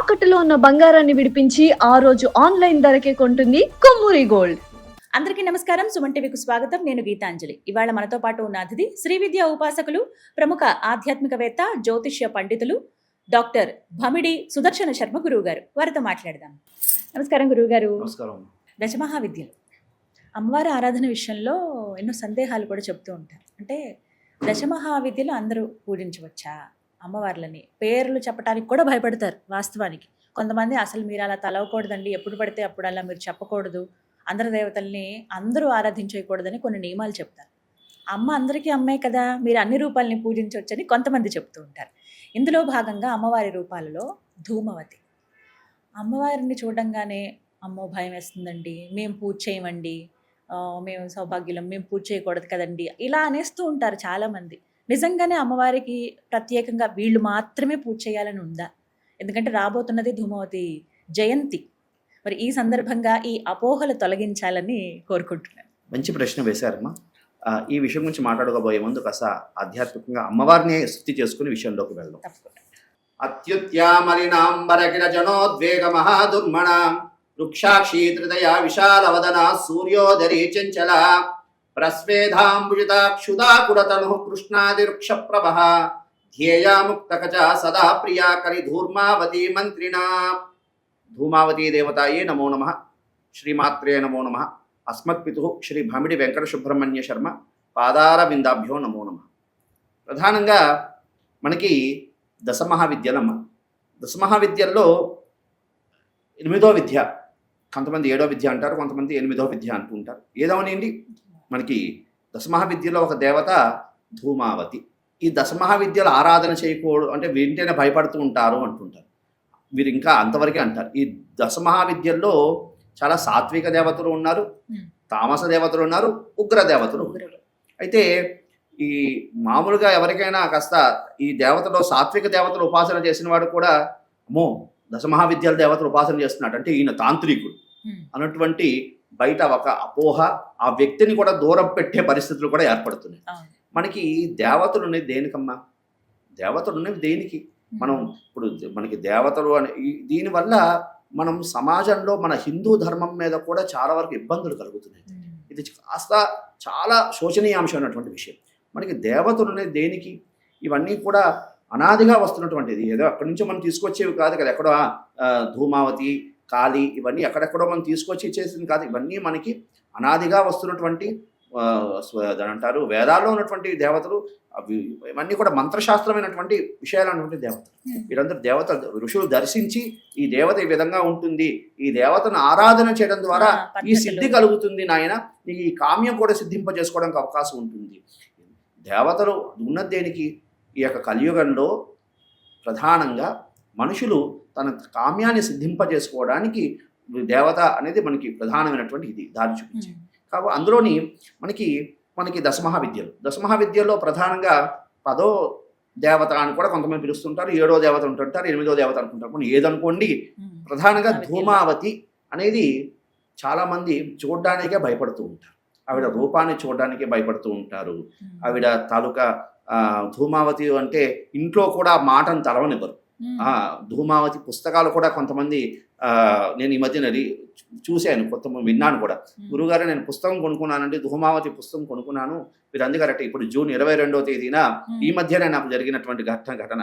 తాకట్టులో ఉన్న బంగారాన్ని విడిపించి ఆ రోజు ఆన్లైన్ ధరకే కొంటుంది కొమ్మూరి గోల్డ్. అందరికీ నమస్కారం. సుమన్ టీవీకి స్వాగతం. నేను గీతాంజలి. ఇవాళ మనతో పాటు ఉన్న అతిథి శ్రీ విద్యా ఉపాసకులు, ప్రముఖ ఆధ్యాత్మికవేత్త, జ్యోతిష్య పండితులు డాక్టర్ భమిడి సుదర్శన శర్మ గురువు గారు. వారితో మాట్లాడదాం. నమస్కారం గురువు గారు. నమస్కారం. దశమహావిద్యలు, అమ్మవారి ఆరాధన విషయంలో ఎన్నో సందేహాలు కూడా చెప్తూ ఉంటారు. అంటే దశమహావిద్యలు అందరూ పూజించవచ్చా? అమ్మవార్లని పేర్లు చెప్పడానికి కూడా భయపడతారు. వాస్తవానికి కొంతమంది అసలు మీరు అలా తలవకూడదండి, ఎప్పుడు పడితే అప్పుడు అలా మీరు చెప్పకూడదు, అందరి దేవతల్ని అందరూ ఆరాధించకూడదని కొన్ని నియమాలు చెప్తారు. అమ్మ అందరికీ అమ్మే కదా, మీరు అన్ని రూపాలని పూజించవచ్చని కొంతమంది చెప్తూ ఉంటారు. ఇందులో భాగంగా అమ్మవారి రూపాలలో ధూమవతి. అమ్మవారిని చూడంగానే అమ్మో భయం వేస్తుందండి, మేము పూజ చేయమండి, మేము సౌభాగ్యులం, మేము పూజ చేయకూడదు కదండి, ఇలా అనేస్తూ ఉంటారు చాలామంది. నిజంగానే అమ్మవారికి ప్రత్యేకంగా వీళ్ళు మాత్రమే పూజ చేయాలని ఉందా? ఎందుకంటే రాబోతున్నది ధూమవతి జయంతి. మరి ఈ సందర్భంగా ఈ అపోహలు తొలగించాలని కోరుకుంటున్నాను. మంచి ప్రశ్న వేశారమ్మా. ఈ విషయం గురించి మాట్లాడుకోబోయే ముందు కాస్త ఆధ్యాత్మికంగా అమ్మవారిని స్థుతి చేసుకునే విషయంలోకి వెళ్దాం. తప్పకుండా. అత్యుత్యామలినాంబరకిల జనోద్వేగ మహాదుర్మణాం వృక్షాక్షీ త్రిదయా విశాలవదన సూర్యోదరీ చంచల ప్రస్వేధాంబుజితాక్షుదాకుడతను కృష్ణాదివృక్షప్రభః ధ్యేయా ముక్తకచ సదా ప్రియా కరి ధూర్మావతి మంత్రిణా. ధూమావతీ దేవతాయే నమో నమః. శ్రీమాత్రే నమో నమః. అస్మత్పితు శ్రీ భమిడి వెంకట సుబ్రహ్మణ్య శర్మ పాదార బిందాభ్యో నమో నమః. ప్రధానంగా మనకి దశమహావిద్యలమ్మ. దశమహావిద్యల్లో 8వ విద్య, కొంతమంది 7వ విద్య అంటారు, కొంతమంది 8వ విద్య అంటుంటారు. ఏదవనండి, మనకి దశమహావిద్యలో ఒక దేవత ధూమావతి. ఈ దశమహావిద్యలు ఆరాధన చేయకూడదు అంటే వింటేనే భయపడుతూ ఉంటారు అంటుంటారు. వీరు ఇంకా అంతవరకే అంటారు. ఈ దశమహావిద్యల్లో చాలా సాత్విక దేవతలు ఉన్నారు, తామస దేవతలు ఉన్నారు, ఉగ్ర దేవతలు ఉన్నారు. అయితే ఈ మామూలుగా ఎవరికైనా కాస్త ఈ దేవతలో సాత్విక దేవతలు ఉపాసన చేసిన వాడు కూడా అమ్మో దశమహావిద్యల దేవతలు ఉపాసన చేస్తున్నాడు అంటే ఈయన తాంత్రికుడు అన్నటువంటి బయట ఒక అపోహ, ఆ వ్యక్తిని కూడా దూరం పెట్టే పరిస్థితులు కూడా ఏర్పడుతున్నాయి. మనకి దేవతలు దేనికమ్మా? దేవతలు దేనికి? మనం ఇప్పుడు మనకి దేవతలు అని దీనివల్ల మనం సమాజంలో మన హిందూ ధర్మం మీద కూడా చాలా వరకు ఇబ్బందులు కలుగుతున్నాయి. ఇది కాస్త చాలా శోచనీయాంశమైనటువంటి విషయం. మనకి దేవతలు దేనికి? ఇవన్నీ కూడా అనాదిగా వస్తున్నటువంటిది, ఏదో అక్కడి నుంచో మనం తీసుకొచ్చేవి కాదు కదా. ఎక్కడో ధూమావతి, కాళీ ఇవన్నీ ఎక్కడెక్కడో మనం తీసుకొచ్చి ఇచ్చేసింది కాదు. ఇవన్నీ మనకి అనాదిగా వస్తున్నటువంటి అంటారు వేదాల్లో ఉన్నటువంటి దేవతలు. ఇవన్నీ కూడా మంత్రశాస్త్రమైనటువంటి విషయాలు అన్నటువంటి దేవతలు. వీరందరూ దేవతలు, ఋషులు దర్శించి ఈ దేవత ఈ విధంగా ఉంటుంది, ఈ దేవతను ఆరాధన చేయడం ద్వారా ఈ సిద్ధి కలుగుతుంది నాయన, నీకు ఈ కామ్యం కూడా సిద్ధింపజేసుకోవడానికి అవకాశం ఉంటుంది. దేవతలు ఉన్నది దేనికి? ఈ యొక్క కలియుగంలో ప్రధానంగా మనుషులు తన కామ్యాన్ని సిద్ధింపజేసుకోవడానికి దేవత అనేది మనకి ప్రధానమైనటువంటి ఇది దారి చూపించింది. కాబట్టి అందులోని మనకి దశమహావిద్యల్లో ప్రధానంగా 10వ దేవత అని కూడా కొంతమంది పిలుస్తుంటారు, 7వ దేవత ఉంటుంటారు, 8వ దేవత అనుకుంటారు. మనం ఏదనుకోండి, ప్రధానంగా ధూమావతి అనేది చాలామంది చూడడానికే భయపడుతూ ఉంటారు. ఆవిడ రూపాన్ని చూడడానికే భయపడుతూ ఉంటారు. ఆవిడ తాలూకా ధూమావతి అంటే ఇంట్లో కూడా మాటను తలవనివ్వరు. ధూమావతి పుస్తకాలు కూడా కొంతమంది నేను ఈ మధ్యన చూశాను, కొంతమంది విన్నాను కూడా. గురుగారు నేను పుస్తకం కొనుక్కున్నానండి, ధూమావతి పుస్తకం కొనుక్కున్నాను. మీరు అందుకరట ఇప్పుడు జూన్ 22వ తేదీన ఈ మధ్యనే నాకు జరిగినటువంటి ఘటన.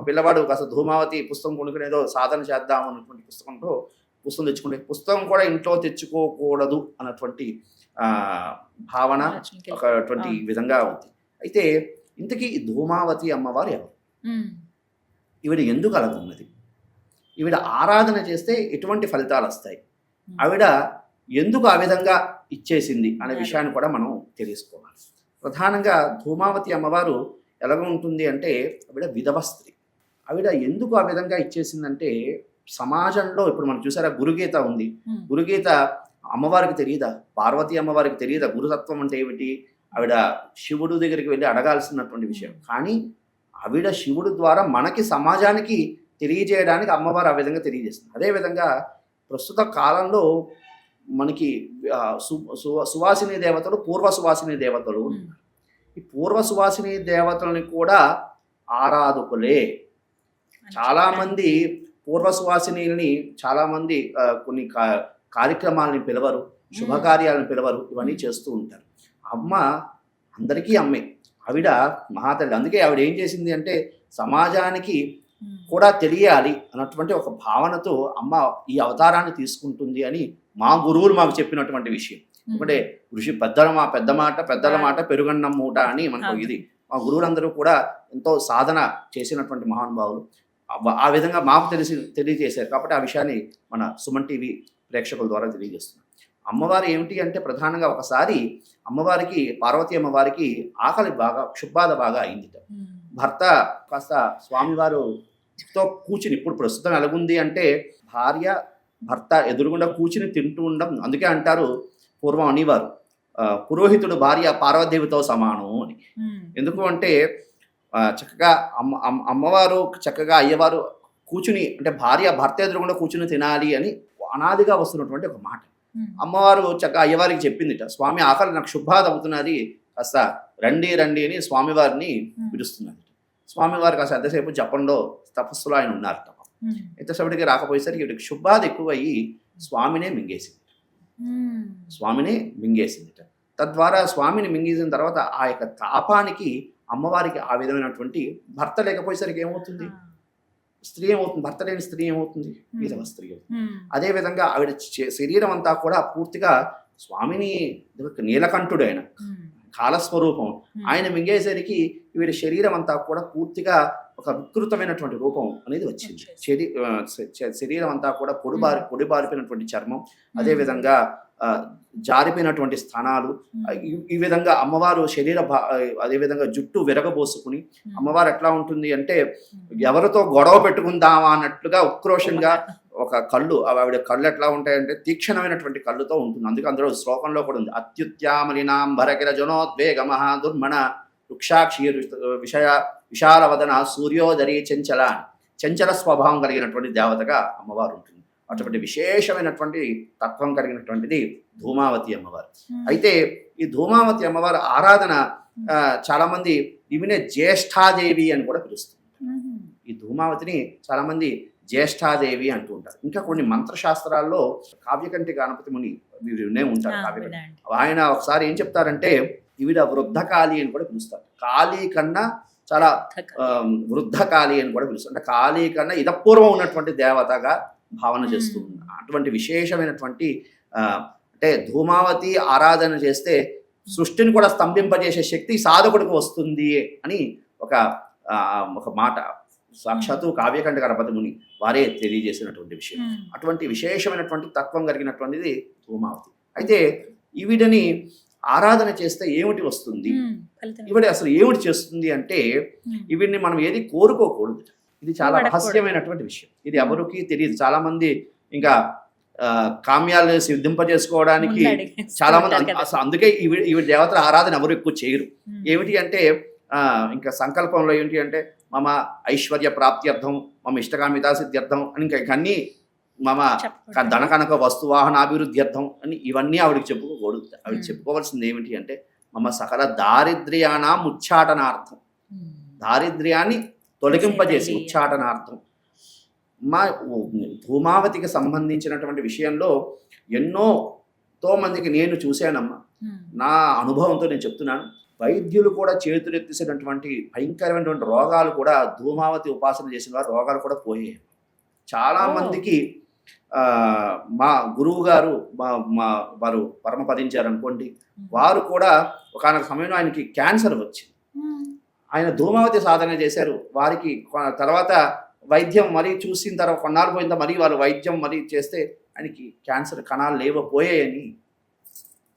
పిల్లవాడు కాస్త ధూమావతి పుస్తకం కొనుక్కునేదో సాధన చేద్దాం అన్నటువంటి పుస్తకం తెచ్చుకుంటే, పుస్తకం కూడా ఇంట్లో తెచ్చుకోకూడదు అన్నటువంటి భావన ఒకటువంటి విధంగా ఉంది. అయితే ఇంతకీ ధూమావతి అమ్మవారు ఎవరు? ఈవిడ ఎందుకు అలాగున్నది? ఈవిడ ఆరాధన చేస్తే ఎటువంటి ఫలితాలు వస్తాయి? ఆవిడ ఎందుకు ఆ విధంగా ఇచ్చేసింది అనే విషయాన్ని కూడా మనం తెలుసుకోవాలి. ప్రధానంగా ధూమావతి అమ్మవారు ఎలాగ ఉంటుంది అంటే, ఆవిడ విధవ స్త్రీ. ఆవిడ ఎందుకు ఆ విధంగా ఇచ్చేసిందంటే, సమాజంలో ఇప్పుడు మనం చూసారా గురుగీత ఉంది. గురుగీత అమ్మవారికి తెలియదా? పార్వతీ అమ్మవారికి తెలియదా గురుతత్వం అంటే ఏమిటి? ఆవిడ శివుడు దగ్గరికి వెళ్ళి అడగాల్సినటువంటి విషయం. కానీ ఆవిడ శివుడు ద్వారా మనకి సమాజానికి తెలియజేయడానికి అమ్మవారు ఆ విధంగా తెలియజేస్తుంది. అదేవిధంగా ప్రస్తుత కాలంలో మనకి సువాసిని దేవతలు, పూర్వ సువాసిని దేవతలు. ఈ పూర్వ సువాసిని దేవతలని కూడా ఆరాధకులే. చాలామంది పూర్వసువాసిని చాలా మంది కొన్ని కార్యక్రమాలని పిలవరు, శుభకార్యాలను పిలవరు, ఇవన్నీ చేస్తూ ఉంటారు. అమ్మ అందరికీ అమ్మే, ఆవిడ మహాతల్లి. అందుకే ఆవిడ ఏం చేసింది అంటే సమాజానికి కూడా తెలియాలి అన్నటువంటి ఒక భావనతో అమ్మ ఈ అవతారాన్ని తీసుకుంటుంది అని మా గురువులు మాకు చెప్పినటువంటి విషయం. ఎందుకంటే ఋషి పెద్దల మాట పెరుగన్నం మూట అని మనకు ఇది. మా గురువులందరూ కూడా ఎంతో సాధన చేసినటువంటి మహానుభావులు. ఆ విధంగా మాకు తెలియజేశారు. కాబట్టి ఆ విషయాన్ని మన సుమన్ టీవీ ప్రేక్షకుల ద్వారా తెలియజేస్తున్నాం. అమ్మవారు ఏమిటి అంటే ప్రధానంగా ఒకసారి అమ్మవారికి, పార్వతీ అమ్మవారికి ఆకలి బాగా, క్షుబ్బాధ బాగా అయింది. భర్త కాస్త స్వామివారుతో కూర్చుని, ఇప్పుడు ప్రస్తుతం ఎలాగుంది అంటే భార్య భర్త ఎదురుగుండా కూర్చుని తింటూ ఉండడం. అందుకే అంటారు, పూర్వం అనేవారు పురోహితుడు భార్య పార్వతీదేవితో సమానం అని. ఎందుకు అంటే చక్కగా అమ్మవారు చక్కగా అయ్యవారు కూర్చుని, అంటే భార్య భర్త ఎదురుగుండా కూర్చుని తినాలి అని అనాదిగా వస్తున్నటువంటి ఒక మాట. అమ్మవారు చక్కగా అయ్యవారికి చెప్పిందిట, స్వామి ఆకలి నాకు శుభాద అవుతున్నది, కాస్త రండి రండి అని స్వామివారిని పిలుస్తున్నది. స్వామివారు కాస్త ఎంతసేపు జపంలో తపస్సులో ఆయన ఉన్నారు. ఎంతసేపటికి రాకపోయేసరికి వీటికి శుభాద ఎక్కువయ్యి స్వామినే మింగేసిందిట. తద్వారా స్వామిని మింగేసిన తర్వాత ఆ యొక్క తాపానికి అమ్మవారికి ఆ విధమైనటువంటి, భర్త లేకపోయేసరికి ఏమవుతుంది, స్త్రీ ఏమవుతుంది, భర్త లేని స్త్రీ ఏమవుతుంది, విధవ స్త్రీ అవుతుంది. అదేవిధంగా ఆవిడ శరీరం అంతా కూడా పూర్తిగా స్వామిని, నీలకంఠుడు ఆయన కాలస్వరూపం, ఆయన మింగేసరికి వీడి శరీరం అంతా కూడా పూర్తిగా ఒక వికృతమైనటువంటి రూపం అనేది వచ్చింది. శరీరం అంతా కూడా పొడిబారిపోయినటువంటి చర్మం, అదేవిధంగా జారిపోయినటువంటి స్థానాలు, ఈ విధంగా అమ్మవారు అదేవిధంగా జుట్టు విరగబోసుకుని అమ్మవారు ఎట్లా ఉంటుంది అంటే ఎవరితో గొడవ పెట్టుకుందామా అన్నట్లుగా ఉక్రోషంగా ఒక కళ్ళు, ఆవిడ కళ్ళు ఎట్లా ఉంటాయంటే తీక్షణమైనటువంటి కళ్ళుతో ఉంటుంది. అందుకే అందులో శ్లోకంలో కూడా ఉంది, అత్యుత్యామలినాంబరకిర జనోద్వేగ దుర్మణ వృక్షాక్షి విశాలవదన సూర్యోదరి చంచల స్వభావం కలిగినటువంటి దేవతగా అమ్మవారు ఉంటుంది. అటువంటి విశేషమైనటువంటి తత్వం కలిగినటువంటిది ధూమావతి అమ్మవారు. అయితే ఈ ధూమావతి అమ్మవారు ఆరాధన చాలా మంది ఈమెనే జ్యేష్ఠాదేవి అని కూడా పిలుస్తుంది. ఈ ధూమావతిని చాలా మంది జ్యేష్ఠాదేవి అంటూ ఉంటారు. ఇంకా కొన్ని మంత్రశాస్త్రాల్లో కావ్యకంఠి గణపతి ముని వినే ఉంటారు. ఆయన ఒకసారి ఏం చెప్తారంటే ఈవిడ వృద్ధ కాళి అని కూడా పిలుస్తారు. కాళీ కన్నా చాలా వృద్ధ కాళి అని కూడా పిలుస్తారు. అంటే కాళీ కన్నా ఇదపూర్వం ఉన్నటువంటి దేవతగా భావన చేస్తూ ఉన్నారు. అటువంటి విశేషమైనటువంటి అంటే ధూమావతి ఆరాధన చేస్తే సృష్టిని కూడా స్తంభింపజేసే శక్తి సాధకుడికి వస్తుంది అని ఒక మాట సాక్షాత్తు కావ్యకంఠ గణపతి ముని వారే తెలియజేసినటువంటి విషయం. అటువంటి విశేషమైనటువంటి తత్వం కలిగినటువంటిది ధూమావతి. అయితే ఈవిడని ఆరాధన చేస్తే ఏమిటి వస్తుంది, ఈవిడ అసలు ఏమిటి చేస్తుంది అంటే ఈవిడ్ని మనం ఏది కోరుకోకూడదు. ఇది చాలా రహస్యమైనటువంటి విషయం. ఇది ఎవరికి తెలియదు. చాలా మంది ఇంకా కామ్యాలను సిద్ధింపజేసుకోవడానికి చాలా మంది అసలు అందుకే ఈవిడ దేవతల ఆరాధన ఎవరు ఎక్కువ చేయరు. ఏమిటి అంటే ఇంకా సంకల్పంలో ఏంటి అంటే మమ ఐశ్వర్య ప్రాప్త్యర్థం, మమ ఇష్టకామితా సిద్ధ్యర్థం అని ఇంకా అన్నీ, మమ ధనకనక వస్తువాహనాభివృద్ధ్యర్థం అని ఇవన్నీ ఆవిడకి చెప్పుకోకూడదు. ఆవిడ చెప్పుకోవాల్సింది ఏమిటి అంటే మమ సకల దారిద్ర్యానాం ఉచ్చాటనార్థం, దారిద్ర్యాన్ని తొలగింపజేసి ఉచ్చాటనార్థం. మా ధూమావతికి సంబంధించినటువంటి విషయంలో ఎంతో మందికి నేను చూశానమ్మా. నా అనుభవంతో నేను చెప్తున్నాను. వైద్యులు కూడా చేతులెత్తేసినటువంటి భయంకరమైనటువంటి రోగాలు కూడా ధూమావతి ఉపాసన చేసిన వారు రోగాలు కూడా పోయాయి. చాలామందికి మా గురువు గారు వారు పరమపదించారు అనుకోండి, వారు కూడా ఒకనొక సమయంలో ఆయనకి క్యాన్సర్ వచ్చింది. ఆయన ధూమావతి సాధన చేశారు. వారికి తర్వాత వైద్యం మరీ చూసిన తర్వాత కొన్నాళ్ళు పోయిన మరీ వాళ్ళు వైద్యం మరీ చేస్తే ఆయనకి క్యాన్సర్ కణాలు లేవపోయాయని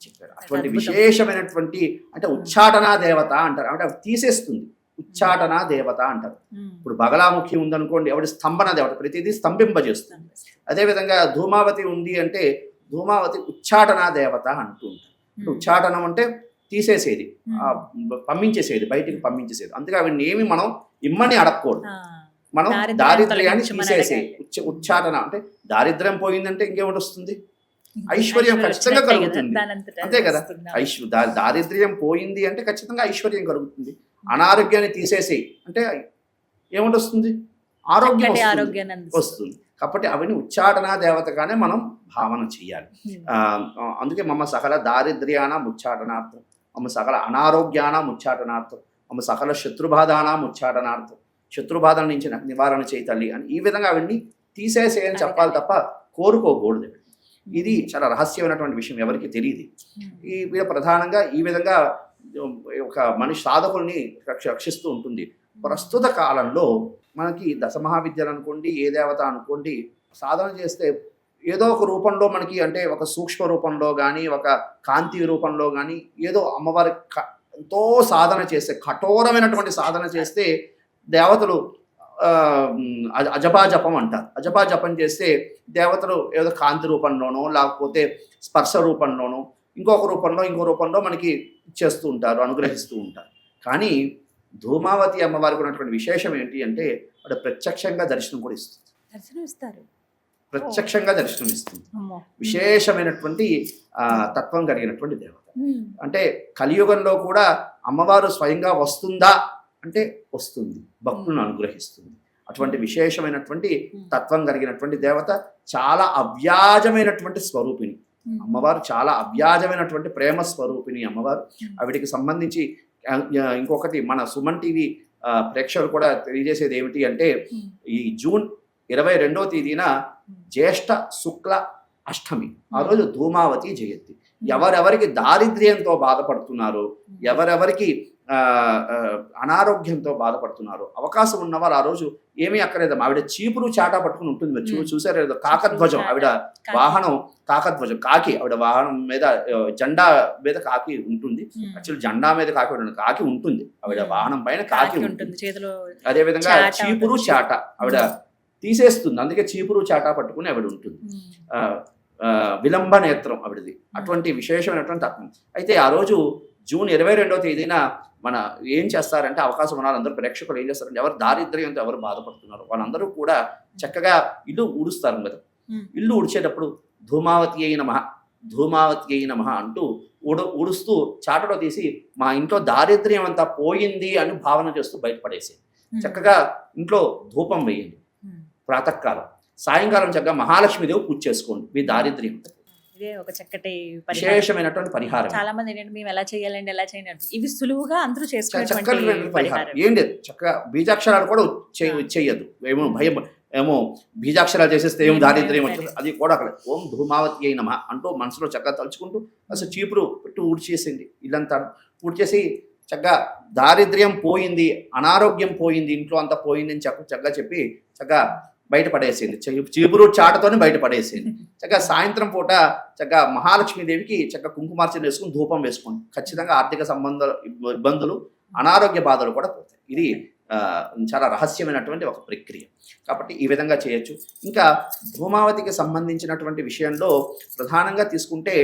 చెప్పారు. అటువంటి విశేషమైనటువంటి అంటే ఉచ్చాటనా దేవత అంటారు. అంటే అవి తీసేస్తుంది, ఉచ్చాటనా దేవత అంటారు. ఇప్పుడు బగలాముఖి ఉందనుకోండి, ఆవిడ స్తంభన దేవత, ప్రతిదీ స్తంభింపజేస్తుంది. అదేవిధంగా ధూమావతి ఉంది అంటే ధూమావతి ఉచ్చాటనా దేవత అంటూ ఉంటారు. ఉచ్చాటనం అంటే తీసేసేది, పంపించేసేది, బయటికి పంపించేసేది. అందుకే ఆవిడని ఏమి మనం ఇమ్మని అడగకూడదు. మనం దారిద్ర్యాన్ని తీసేసే ఉచ్చాటన అంటే దారిద్ర్యం పోయిందంటే ఇంకేమిటి వస్తుంది, ఐశ్వర్యం ఖచ్చితంగా కలుగుతుంది. అంతే కదా, దారిద్ర్యం పోయింది అంటే ఖచ్చితంగా ఐశ్వర్యం కలుగుతుంది. అనారోగ్యాన్ని తీసేసి అంటే ఏమిటి వస్తుంది, ఆరోగ్యం చక్కటి వస్తుంది. ఆరోగ్యాన్ని అందిస్తుంది. వస్తుంది. కాబట్టి అవన్నీ ఉచ్చాటనా దేవతగానే మనం భావన చేయాలి. అందుకే మమ్మ సకల దారిద్ర్యానాం ఉచ్చాటనార్థం, మమ్మ సకల అనారోగ్యానాం ఉచ్చాటనార్థం, మమ్మ సకల శత్రుబాధానాం ఉచ్చాటనార్థం, శత్రుబాధల నుంచి నాకు నివారణ చేయి తల్లి అని ఈ విధంగా అవన్నీ తీసేసేయని చెప్పాలి తప్ప కోరుకోకూడదు. ఇది చాలా రహస్యమైనటువంటి విషయం, ఎవరికి తెలియదు. ఈ వీళ్ళ ప్రధానంగా ఈ విధంగా ఒక మనిషి సాధకుల్ని రక్షిస్తూ ఉంటుంది. ప్రస్తుత కాలంలో మనకి దశమహావిద్యలు అనుకోండి, ఏ దేవత అనుకోండి, సాధన చేస్తే ఏదో ఒక రూపంలో మనకి, అంటే ఒక సూక్ష్మ రూపంలో కానీ, ఒక కాంతి రూపంలో కానీ, ఏదో అమ్మవారి ఎంతో సాధన చేస్తే, కఠోరమైనటువంటి సాధన చేస్తే దేవతలు అజపాజపం అంటారు. అజపాజపం చేస్తే దేవతలు ఏదో కాంతి రూపంలోనో, లేకపోతే స్పర్శ రూపంలోనో, ఇంకో రూపంలో మనకి ఇచ్చేస్తూ ఉంటారు, అనుగ్రహిస్తూ ఉంటారు. కానీ ధూమావతి అమ్మవారికి ఉన్నటువంటి విశేషం ఏంటి అంటే వాడు ప్రత్యక్షంగా దర్శనం కూడా ఇస్తుంది. దర్శనం ఇస్తారు, ప్రత్యక్షంగా దర్శనం ఇస్తుంది. విశేషమైనటువంటి తత్వం కలిగినటువంటి దేవత. అంటే కలియుగంలో కూడా అమ్మవారు స్వయంగా వస్తుందా అంటే వస్తుంది, భక్తులను అనుగ్రహిస్తుంది. అటువంటి విశేషమైనటువంటి తత్వం కలిగినటువంటి దేవత, చాలా అవ్యాజమైనటువంటి స్వరూపిణి అమ్మవారు, చాలా అవ్యాజమైనటువంటి ప్రేమ స్వరూపిణి అమ్మవారు. ఆవిడికి సంబంధించి ఇంకొకటి మన సుమన్ టీవీ ప్రేక్షకులు కూడా తెలియజేసేది ఏమిటి అంటే, ఈ జూన్ 22వ తేదీన జ్యేష్ఠ శుక్ల అష్టమి, ఆ రోజు ధూమావతి జయంతి. ఎవరెవరికి దారిద్ర్యంతో బాధపడుతున్నారో, ఎవరెవరికి అనారోగ్యంతో బాధపడుతున్నారు, అవకాశం ఉన్నవారు ఆ రోజు ఏమీ అక్కర్లేదు, ఆవిడ చీపురు చాటా పట్టుకుని ఉంటుంది. మీరు చూసారు, కాకధ్వజం, ఆవిడ వాహనం కాకధ్వజం, కాకి, ఆవిడ వాహనం మీద జెండా మీద కాకి ఉంటుంది. యాక్చువల్ జెండా మీద కాకి ఉంటుంది, ఆవిడ వాహనం పైన కాకి ఉంటుంది. అదే విధంగా చీపురు చాట ఆవిడ తీసేస్తుంది, అందుకే చీపురు చాటా పట్టుకుని ఆవిడ ఉంటుంది. విలంబ నేత్రం ఆవిడది. అటువంటి విశేషమైనటువంటి తత్వం. అయితే ఆ రోజు జూన్ 22వ తేదీన మన ఏం చేస్తారంటే, అవకాశం ఉన్న వాళ్ళందరూ ప్రేక్షకులు ఏం చేస్తారంటే, ఎవరు దారిద్ర్యంతో ఎవరు బాధపడుతున్నారు వాళ్ళందరూ కూడా చక్కగా ఇల్లు ఊడుస్తారు కదా. ఇల్లు ఊడ్చేటప్పుడు ధూమావతి అయి నమః, ధూమావతి అయి నమః అంటూ ఊడుస్తూ చాటలో తీసి మా ఇంట్లో దారిద్ర్యం అంతా పోయింది అని భావన చేస్తూ బయటపడేసి చక్కగా ఇంట్లో ధూపం వేయండి. ప్రాతకాలం, సాయంకాలం చక్కగా మహాలక్ష్మీదేవి పూజ చేసుకోండి. మీ దారిద్ర్యం ఇదే ఒక చక్కటి విశేషమైనటువంటి పరిహారం. చాలా మంది ఏంటంటే మేము ఎలా చేయాలండి, ఎలా చేయండి, ఇవి సులువుగా అందరూ చేసుకునేటువంటి పరిహారం. ఏం లేదు, చక్కగా బీజాక్షరాలు కూడా చెయ్యదు. ఏమో బీజాక్షరాలు చేసేస్తే ఏమో దారిద్ర్యం వచ్చింది, అది కూడా అక్కడ ఓం ధూమావతి అయి నమః అంటూ మనసులో చక్కగా తలుచుకుంటూ అసలు చీపురు పెట్టి ఊడ్చేసింది, ఇల్లంతా ఊడ్చేసి చక్కగా దారిద్ర్యం పోయింది, అనారోగ్యం పోయింది, ఇంట్లో అంతా పోయింది అని చక్కగా చెప్పి చక్కగా బయటపడేసింది. చీపురు చాటతోనే బయటపడేసింది. చక్కగా సాయంత్రం పూట చక్కగా మహాలక్ష్మీదేవికి చక్కగా కుంకుమార్చన వేసుకుని ధూపం వేసుకోండి. ఖచ్చితంగా ఆర్థిక ఇబ్బందులు, అనారోగ్య బాధలు కూడా పోతాయి. ఇది చాలా రహస్యమైనటువంటి ఒక ప్రక్రియ. కాబట్టి ఈ విధంగా చేయొచ్చు. ఇంకా ధూమావతికి సంబంధించినటువంటి విషయంలో ప్రధానంగా తీసుకుంటే,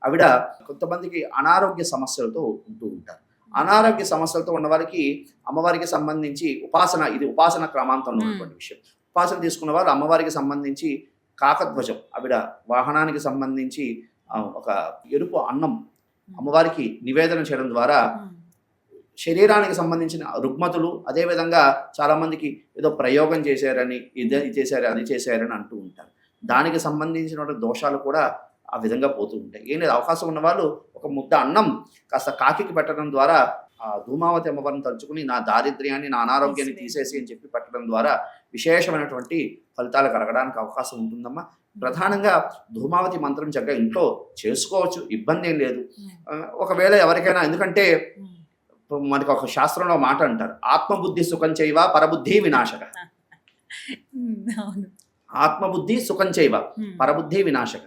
ఆవిడ కొంతమందికి అనారోగ్య సమస్యలతో ఉంటూ ఉంటారు. అనారోగ్య సమస్యలతో ఉన్న వారికి అమ్మవారికి సంబంధించి ఉపాసన, ఇది ఉపాసన క్రమాంతంలో ఉన్నటువంటి విషయం. ఉపాసన తీసుకున్న వారు అమ్మవారికి సంబంధించి కాకధ్వజం, ఆవిడ వాహనానికి సంబంధించి ఒక ఎరుపు అన్నం అమ్మవారికి నివేదన చేయడం ద్వారా శరీరానికి సంబంధించిన రుగ్మతులు, అదేవిధంగా చాలామందికి ఏదో ప్రయోగం చేశారని, ఇది చేశారు, అది చేశారని అంటూ ఉంటారు. దానికి సంబంధించినటువంటి దోషాలు కూడా ఆ విధంగా పోతూ ఉంటాయి. ఏం లేదు, అవకాశం ఉన్న వాళ్ళు ఒక ముద్ద అన్నం కాస్త కాకికి పెట్టడం ద్వారా ఆ ధూమావతి అమ్మవారిని తలుచుకుని నా దారిద్ర్యాన్ని, నా అనారోగ్యాన్ని తీసేసి అని చెప్పి పెట్టడం ద్వారా విశేషమైనటువంటి ఫలితాలు కలగడానికి అవకాశం ఉంటుందమ్మా. ప్రధానంగా ధూమావతి మంత్రం చక్కగా ఇంట్లో చేసుకోవచ్చు, ఇబ్బంది ఏం లేదు. ఒకవేళ ఎవరికైనా, ఎందుకంటే మనకి ఒక శాస్త్రంలో మాట అంటారు, ఆత్మబుద్ధి సుఖం చేయవ పరబుద్ధి వినాశక. ఆత్మబుద్ధి సుఖం చేయవ పరబుద్ధి వినాశక.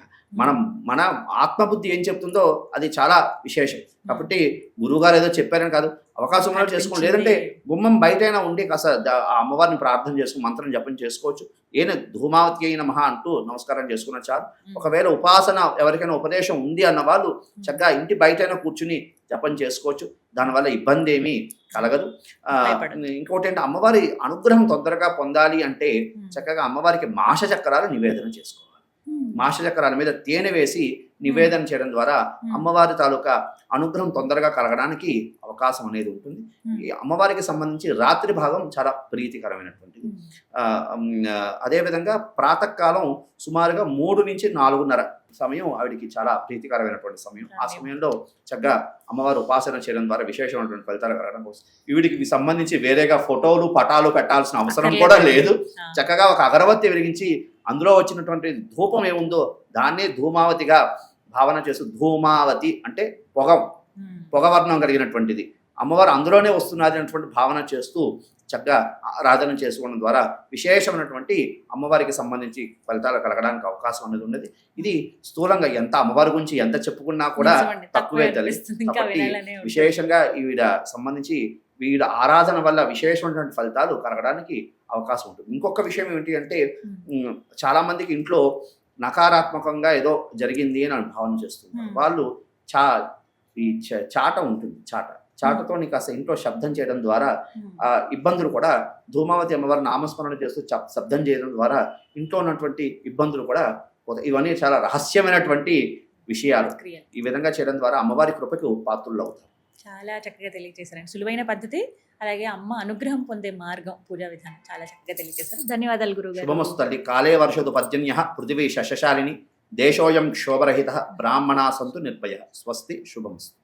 మన ఆత్మబుద్ధి ఏం చెప్తుందో అది చాలా విశేషం. కాబట్టి గురువుగారు ఏదో చెప్పారని కాదు, అవకాశం ఉన్నట్టు చేసుకోండి. లేదంటే గుమ్మం బయటైనా ఉండి కాస్త ఆ అమ్మవారిని ప్రార్థన చేసుకుని మంత్రం జపం చేసుకోవచ్చు. ఏనా ధూమావతి అయిన మహా అంటూ నమస్కారం చేసుకున్న చాలు. ఒకవేళ ఉపాసన ఎవరికైనా ఉపదేశం ఉంది అన్న వాళ్ళు చక్కగా ఇంటి బయటైనా కూర్చుని జపం చేసుకోవచ్చు. దానివల్ల ఇబ్బంది ఏమీ కలగదు. ఇంకోటి ఏంటంటే, అమ్మవారి అనుగ్రహం తొందరగా పొందాలి అంటే చక్కగా అమ్మవారికి మాష చక్రాలు నివేదన చేసుకోవాలి. మాష చక్రాల మీద తేనె వేసి నివేదన చేయడం ద్వారా Hmm. అమ్మవారి తాలూకా అనుగ్రహం తొందరగా కలగడానికి అవకాశం అనేది ఉంటుంది. ఈ అమ్మవారికి సంబంధించి రాత్రి భాగం చాలా ప్రీతికరమైనటువంటిది. అదేవిధంగా ప్రాతకాలం సుమారుగా 3 నుంచి 4:30 సమయం ఆవిడికి చాలా ప్రీతికరమైనటువంటి సమయం. ఆ సమయంలో చక్కగా అమ్మవారు ఉపాసన చేయడం ద్వారా విశేషమైనటువంటి ఫలితాలు కలగడం కోసం వీడికి సంబంధించి వేరేగా ఫోటోలు పటాలు పెట్టాల్సిన అవసరం కూడా లేదు. చక్కగా ఒక అగరవత్తి వెలిగించి అందులో వచ్చినటువంటి ధూపం ఏముందో దాన్నే ధూమావతిగా భావన చేస్తూ, ధూమావతి అంటే పొగవర్ణం కలిగినటువంటిది, అమ్మవారు అందులోనే వస్తున్నది అనేటువంటి భావన చేస్తూ చక్కగా ఆరాధన చేసుకోవడం ద్వారా విశేషమైనటువంటి అమ్మవారికి సంబంధించి ఫలితాలు కలగడానికి అవకాశం అనేది ఉన్నది. ఇది స్థూలంగా ఎంత అమ్మవారి గురించి ఎంత చెప్పుకున్నా కూడా తక్కువే తల్లి. కాబట్టి విశేషంగా ఈవిడ సంబంధించి వీళ్ళ ఆరాధన వల్ల విశేషమైనటువంటి ఫలితాలు కలగడానికి అవకాశం ఉంటుంది. ఇంకొక విషయం ఏంటి అంటే చాలా మందికి ఇంట్లో నకారాత్మకంగా ఏదో జరిగింది అని భావన చేస్తున్నారు. వాళ్ళు చాట ఉంటుంది, చాటతో కాస్త ఇంట్లో శబ్దం చేయడం ద్వారా ఇబ్బందులు కూడా, ధూమావతి అమ్మవారి నామస్మరణ చేస్తూ శబ్దం చేయడం ద్వారా ఇంట్లో ఉన్నటువంటి ఇబ్బందులు కూడా పోతాయి. ఇవన్నీ చాలా రహస్యమైనటువంటి విషయాలు. ఈ విధంగా చేయడం ద్వారా అమ్మవారి కృపకు పాత్రులు అవుతారు. చాలా చక్కగా తెలియజేశారండి. సులువైన పద్ధతి, అలాగే అమ్మ అనుగ్రహం పొందే మార్గం, పూజా విధానం చాలా చక్కగా తెలియజేశారు. ధన్యవాదాలు గురుగారు. శుభమస్తు తల్లి. కాలే వర్షతు పర్జన్యః పృథివీ శశశాలిని దేశోయం క్షోభరహితః బ్రాహ్మణా సంతు నిర్భయః. స్వస్తి. శుభమస్తు.